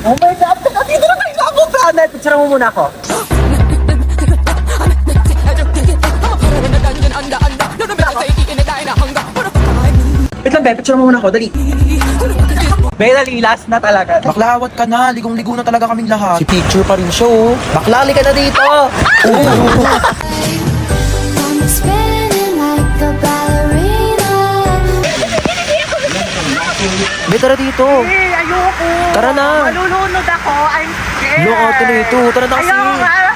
Oh my God! Dito na tayo napunta! Picture mo muna ako. Wait lang, be. Picture mo muna ako. Dali. Be, dali. Last na talaga. Baklawat ka na, ligong-ligo na talaga kaming lahat. Si picture pa rin siya, oh. Baklali ka na dito! I'm spinning like a ballerina. Be, tara dito. Eh, ayoko. Tara na. Malulunod ako. I'm scared. Yung ate na ito, tara na kasi. Ayoko.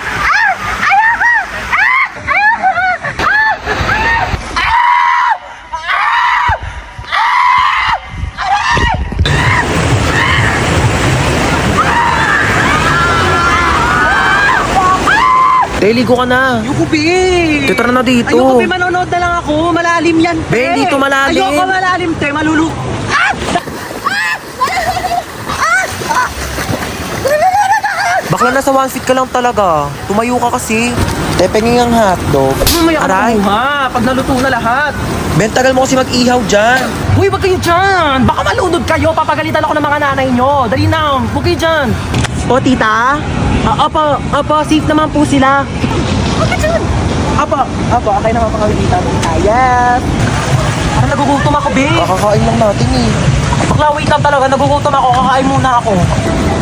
Ligo ka na. Ayoko, be. Tara na dito. Ayoko, be. Manonood na lang ako. Malalim yan, te. Be, hindi to malalim. Ayoko malalim, te. Malulu... Bakla nasa 1 feet ka lang talaga. Tumayo ka kasi. Tepenging ang hotdog. Mamaya ka Aray. kumuha. Pag naluto na lahat. Ben, tagal mo kasi mag-ihaw dyan. Uy, wag kayo dyan. Baka malunod kayo. Papagalitan ako ng mga nanay nyo. Dali na. Huwag kayo dyan. O, tita? Opo, safe naman po sila. Huwag ka dyan. Opo, okay naman po kami, tita. Yes. Parang nagugutom ako, be. Kakakain lang natin eh. Bakla, wait lang talaga. Nagugutom ako. Kakain muna ako.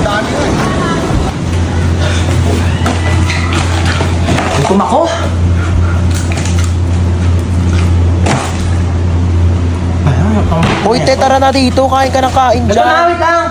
Dami yun. Gutom ako. Hoy, te, tara na dito. Kain ka ng kain Ito dyan. na, wait lang.